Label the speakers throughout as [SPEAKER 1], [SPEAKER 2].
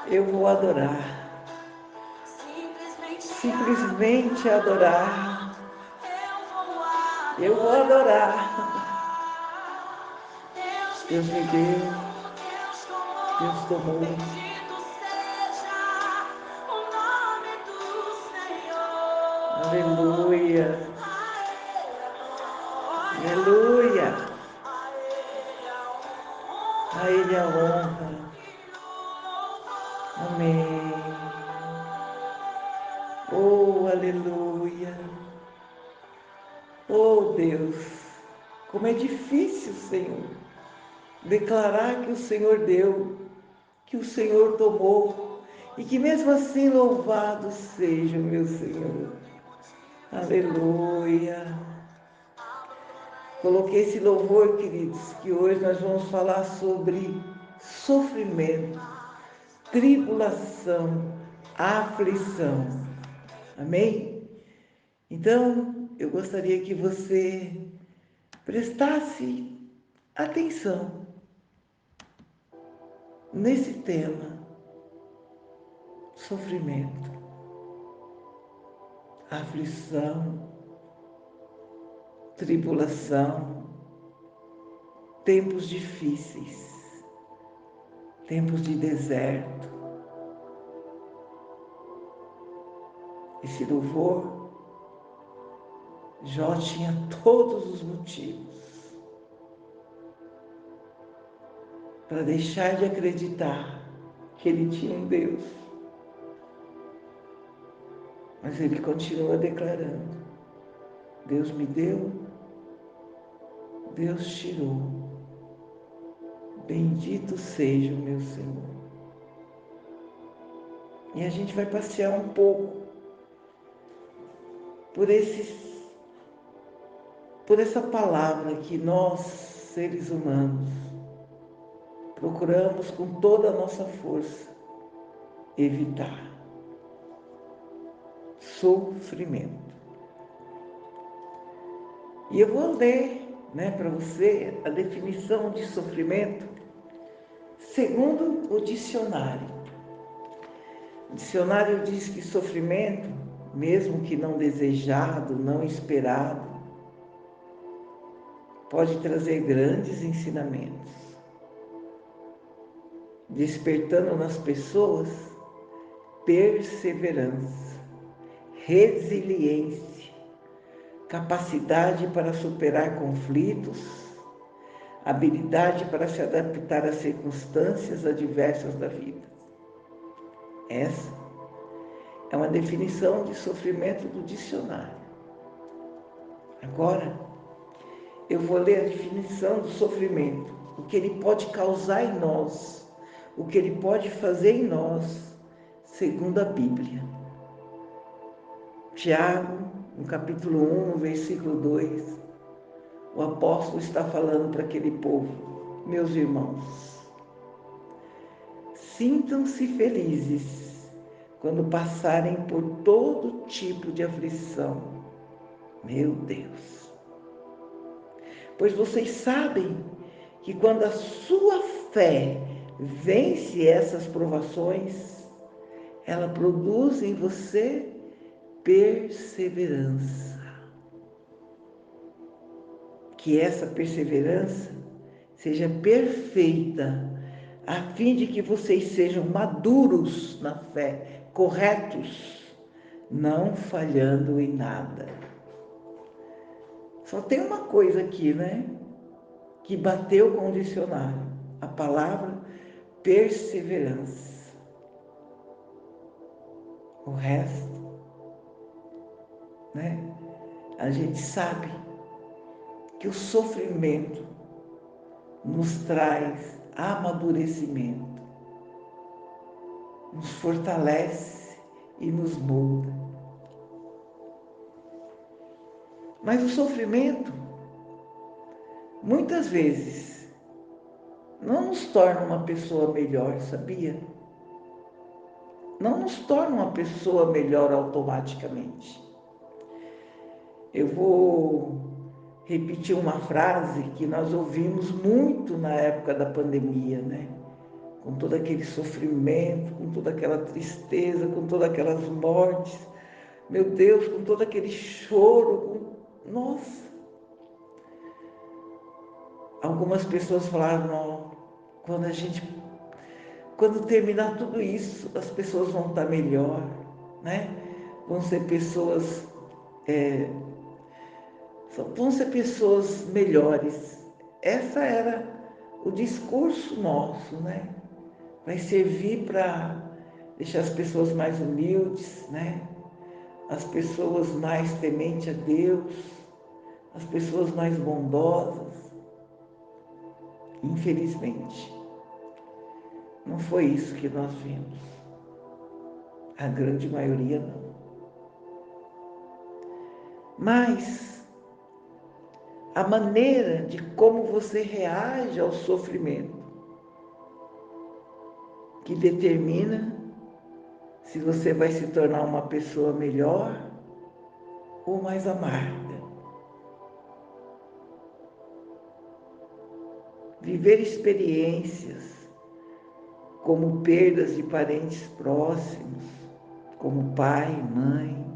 [SPEAKER 1] Eu vou adorar. Simplesmente adorar. Eu vou adorar. Deus me deu. Deus tomou. Aleluia. Aleluia. A Ele a honra. Amém. Oh, aleluia. Oh, Deus. Como é difícil, Senhor, declarar que o Senhor deu, que o Senhor tomou, e que mesmo assim louvado seja o meu Senhor. Aleluia. Coloquei esse louvor, queridos, que hoje nós vamos falar sobre sofrimento, tribulação, aflição. Amém? Então, eu gostaria que você prestasse atenção nesse tema, sofrimento, aflição, tribulação, tempos difíceis, tempos de deserto. Esse louvor, Jó tinha todos os motivos para deixar de acreditar que ele tinha um Deus. Mas ele continua declarando: Deus me deu, Deus tirou. Bendito seja o meu Senhor. E a gente vai passear um pouco por essa palavra que nós, seres humanos, procuramos com toda a nossa força evitar: sofrimento. E eu vou ler, para você a definição de sofrimento segundo o dicionário. O dicionário diz que sofrimento, mesmo que não desejado, não esperado, pode trazer grandes ensinamentos, despertando nas pessoas perseverança, resiliência, capacidade para superar conflitos, habilidade para se adaptar às circunstâncias adversas da vida. Essa é uma definição de sofrimento do dicionário. Agora, eu vou ler a definição do sofrimento, o que ele pode causar em nós, o que ele pode fazer em nós, segundo a Bíblia. Tiago, no capítulo 1, no versículo 2, o apóstolo está falando para aquele povo: meus irmãos, sintam-se felizes quando passarem por todo tipo de aflição. Meu Deus! Pois vocês sabem que quando a sua fé vence essas provações, ela produz em você perseverança. Que essa perseverança seja perfeita, a fim de que vocês sejam maduros na fé, corretos, não falhando em nada. Só tem uma coisa aqui, que bateu com o dicionário: a palavra perseverança. O resto, a gente sabe que o sofrimento nos traz amadurecimento, nos fortalece e nos molda. Mas o sofrimento, muitas vezes, não nos torna uma pessoa melhor, sabia? Não nos torna uma pessoa melhor automaticamente. Eu vou repetir uma frase que nós ouvimos muito na época da pandemia, com todo aquele sofrimento, com toda aquela tristeza, com todas aquelas mortes, meu Deus, com todo aquele choro, nossa. Algumas pessoas falaram, não, quando terminar tudo isso, as pessoas vão estar melhor, né? Vão ser pessoas, vão ser pessoas melhores. Essa era o discurso nosso, né? Vai servir para deixar as pessoas mais humildes, né? As pessoas mais tementes a Deus, as pessoas mais bondosas. Infelizmente, não foi isso que nós vimos. A grande maioria não. Mas a maneira de como você reage ao sofrimento que determina se você vai se tornar uma pessoa melhor ou mais amarga. Viver experiências como perdas de parentes próximos, como pai, mãe,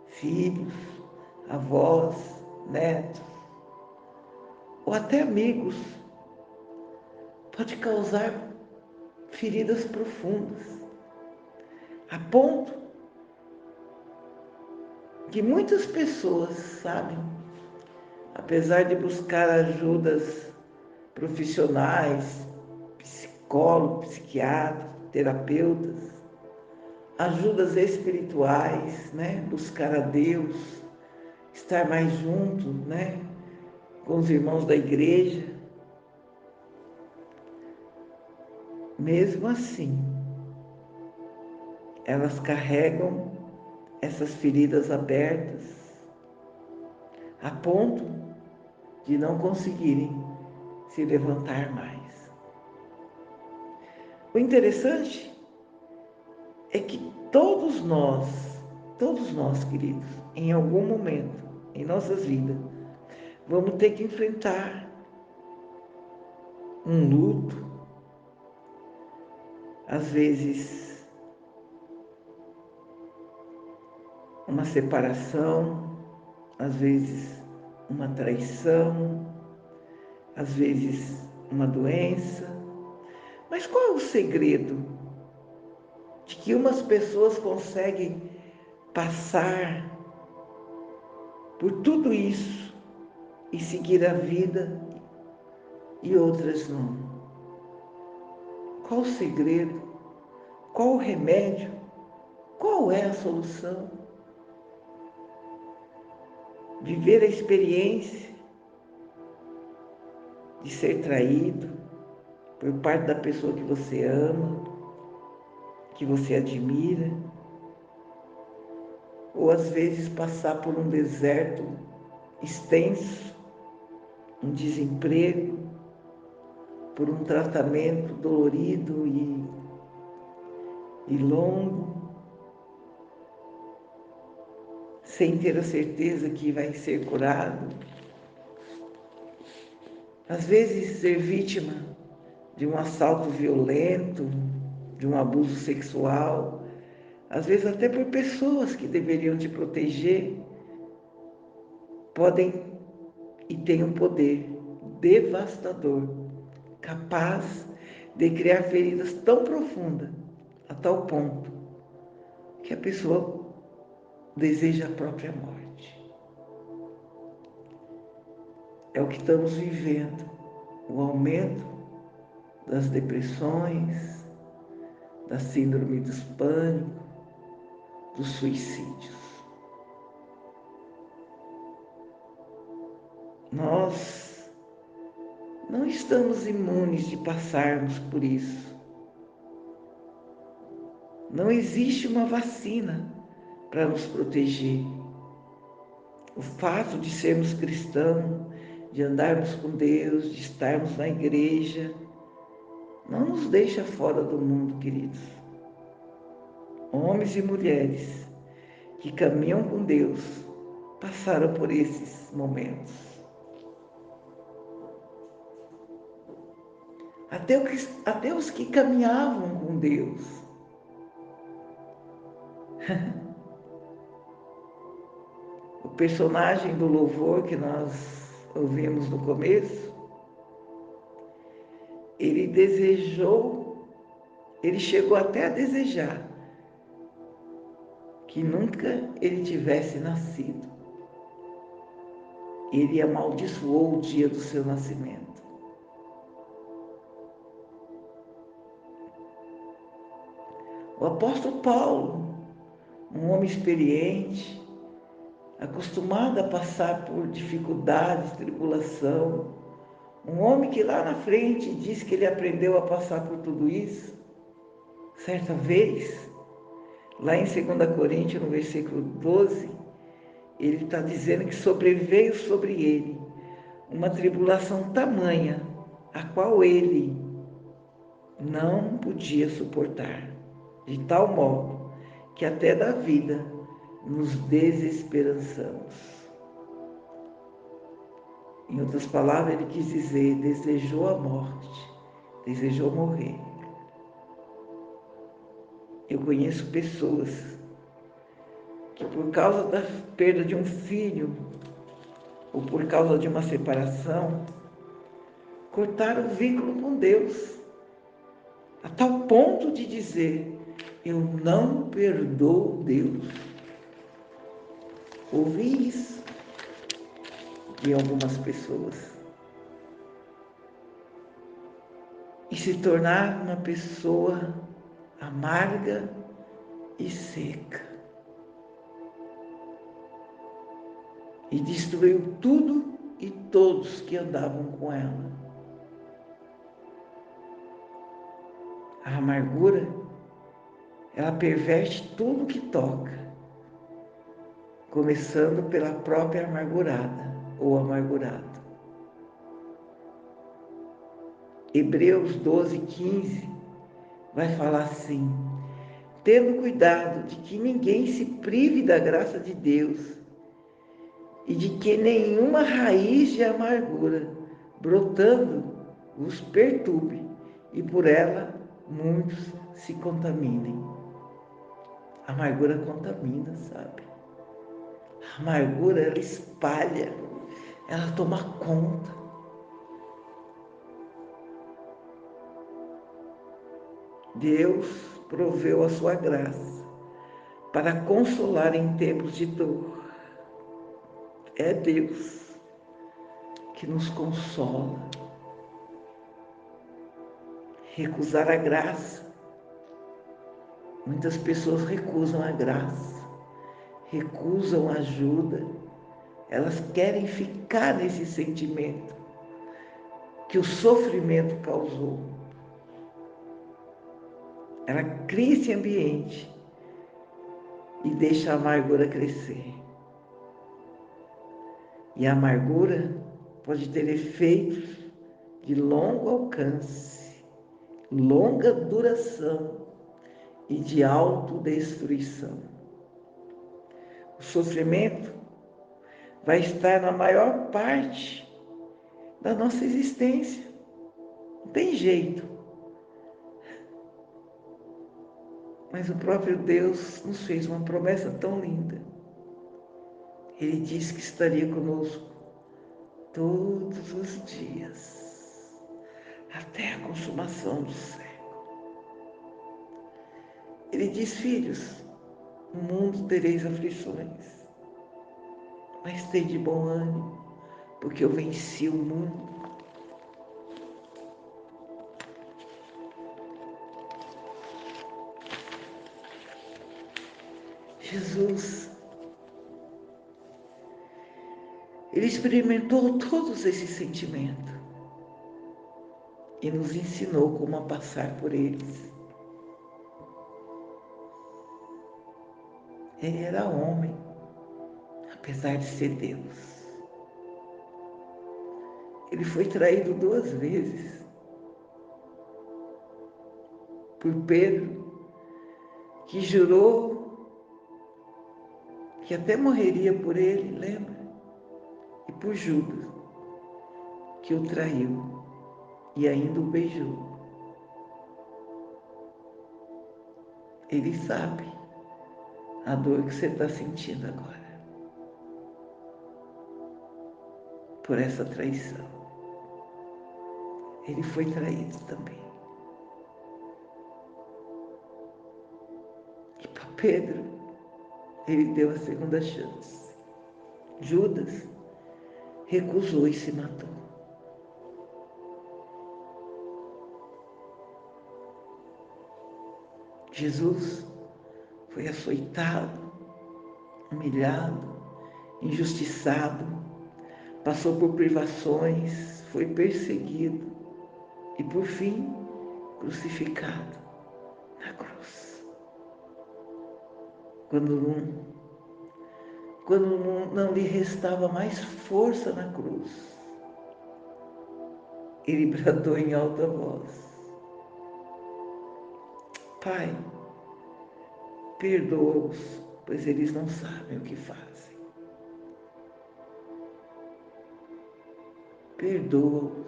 [SPEAKER 1] filhos, avós, netos, ou até amigos, pode causar feridas profundas, a ponto que muitas pessoas, sabem, apesar de buscar ajudas profissionais, psicólogos, psiquiatras, terapeutas, ajudas espirituais, né? Buscar a Deus, estar mais junto, né? Com os irmãos da igreja. Mesmo assim, elas carregam essas feridas abertas a ponto de não conseguirem se levantar mais. O interessante é que todos nós, queridos, em algum momento em nossas vidas, vamos ter que enfrentar um luto, às vezes uma separação, às vezes uma traição, às vezes uma doença. Mas qual é o segredo de que umas pessoas conseguem passar por tudo isso e seguir a vida e outras não? Qual o segredo? Qual o remédio? Qual é a solução? Viver a experiência de ser traído por parte da pessoa que você ama, que você admira, ou às vezes passar por um deserto extenso, um desemprego, por um tratamento dolorido e longo, sem ter a certeza que vai ser curado. Às vezes ser vítima de um assalto violento, de um abuso sexual, às vezes até por pessoas que deveriam te proteger, podem e têm um poder devastador, capaz de criar feridas tão profundas, a tal ponto que a pessoa deseja a própria morte. É o que estamos vivendo, o aumento das depressões, da síndrome do pânico, dos suicídios. Nós não estamos imunes de passarmos por isso. Não existe uma vacina para nos proteger. O fato de sermos cristãos, de andarmos com Deus, de estarmos na igreja, não nos deixa fora do mundo, queridos. Homens e mulheres que caminham com Deus passaram por esses momentos. Há até os que caminhavam com Deus. O personagem do louvor que nós ouvimos no começo, ele chegou até a desejar que nunca ele tivesse nascido. Ele amaldiçoou o dia do seu nascimento. O apóstolo Paulo, um homem experiente, acostumado a passar por dificuldades, tribulação, um homem que lá na frente diz que ele aprendeu a passar por tudo isso, certa vez, lá em 2 Coríntios, no versículo 12, ele está dizendo que sobreveio sobre ele uma tribulação tamanha, a qual ele não podia suportar, de tal modo que até da vida nos desesperançamos. Em outras palavras, ele quis dizer, desejou a morte, desejou morrer. Eu conheço pessoas que por causa da perda de um filho, ou por causa de uma separação, cortaram o vínculo com Deus, a tal ponto de dizer, eu não perdoo Deus. Ouvi isso de algumas pessoas. E se tornar uma pessoa amarga e seca. E destruiu tudo e todos que andavam com ela. A amargura, ela perverte tudo que toca, começando pela própria amargurada ou amargurado. Hebreus 12:15 vai falar assim, tendo cuidado de que ninguém se prive da graça de Deus e de que nenhuma raiz de amargura brotando os perturbe e por ela muitos se contaminem. A amargura contamina, sabe? A amargura, ela espalha, ela toma conta. Deus proveu a sua graça para consolar em tempos de dor. É Deus que nos consola. Recusar a graça. Muitas pessoas recusam a graça, recusam a ajuda. Elas querem ficar nesse sentimento que o sofrimento causou. Ela cria esse ambiente e deixa a amargura crescer. E a amargura pode ter efeitos de longo alcance, longa duração e de autodestruição. O sofrimento vai estar na maior parte da nossa existência. Não tem jeito. Mas o próprio Deus nos fez uma promessa tão linda. Ele disse que estaria conosco todos os dias, até a consumação do século. Ele diz, filhos, no mundo tereis aflições, mas tende bom ânimo, porque eu venci o mundo. Jesus, ele experimentou todos esses sentimentos e nos ensinou como a passar por eles. Ele era homem, apesar de ser Deus. Ele foi traído 2 vezes por Pedro, que jurou que até morreria por ele, lembra? E por Judas, que o traiu e ainda o beijou. Ele sabe a dor que você está sentindo agora por essa traição. Ele foi traído também. E para Pedro, ele deu a segunda chance. Judas recusou e se matou. Jesus foi açoitado, humilhado, injustiçado, passou por privações, foi perseguido e, por fim, crucificado na cruz. Quando não lhe restava mais força na cruz, ele bradou em alta voz: Pai, perdoa-os, pois eles não sabem o que fazem. Perdoa-os,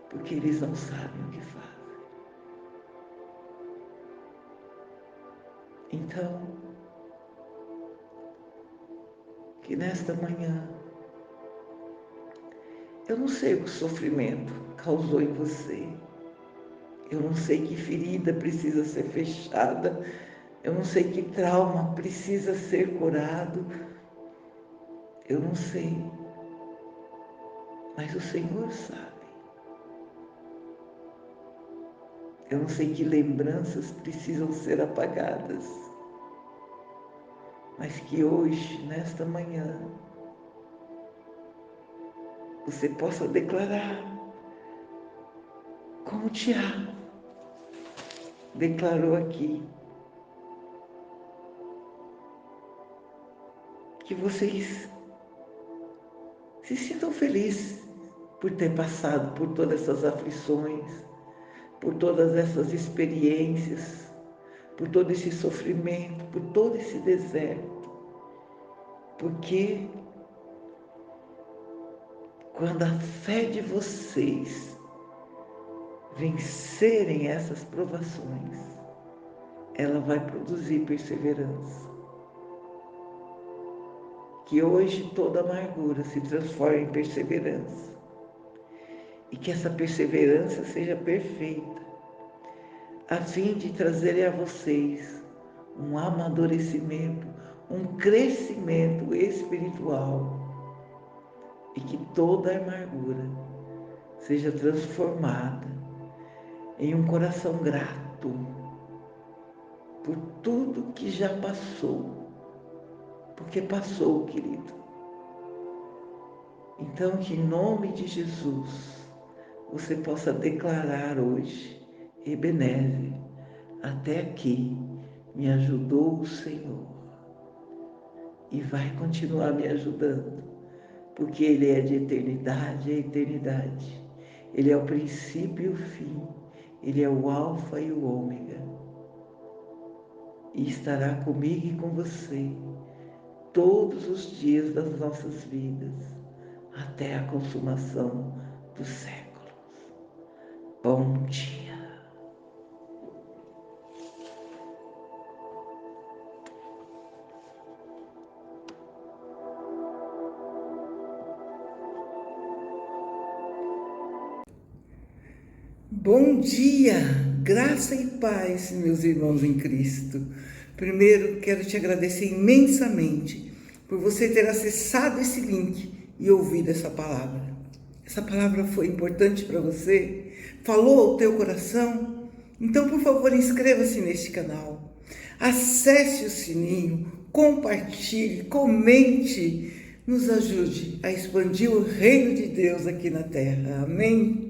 [SPEAKER 1] porque eles não sabem o que fazem. Então, que nesta manhã, eu não sei o que o sofrimento causou em você. Eu não sei que ferida precisa ser fechada. Eu não sei que trauma precisa ser curado. Eu não sei. Mas o Senhor sabe. Eu não sei que lembranças precisam ser apagadas. Mas que hoje, nesta manhã, você possa declarar, como Tiago declarou aqui, que vocês se sintam felizes por ter passado por todas essas aflições, por todas essas experiências, por todo esse sofrimento, por todo esse deserto. Porque quando a fé de vocês vencerem essas provações, ela vai produzir perseverança. Que hoje toda amargura se transforme em perseverança. E que essa perseverança seja perfeita, a fim de trazer a vocês um amadurecimento, um crescimento espiritual. E que toda amargura seja transformada em um coração grato por tudo que já passou, porque passou, querido. Então, que em nome de Jesus, você possa declarar hoje: Ebenezer, até aqui me ajudou o Senhor e vai continuar me ajudando, porque Ele é de eternidade a eternidade. Ele é o princípio e o fim. Ele é o alfa e o ômega. E estará comigo e com você todos os dias das nossas vidas, até a consumação dos séculos. Bom dia. Bom dia, graça e paz, meus irmãos em Cristo. Primeiro, quero te agradecer imensamente por você ter acessado esse link e ouvido essa palavra. Essa palavra foi importante para você? Falou ao teu coração? Então, por favor, inscreva-se neste canal. Acesse o sininho, compartilhe, comente. Nos ajude a expandir o reino de Deus aqui na terra. Amém?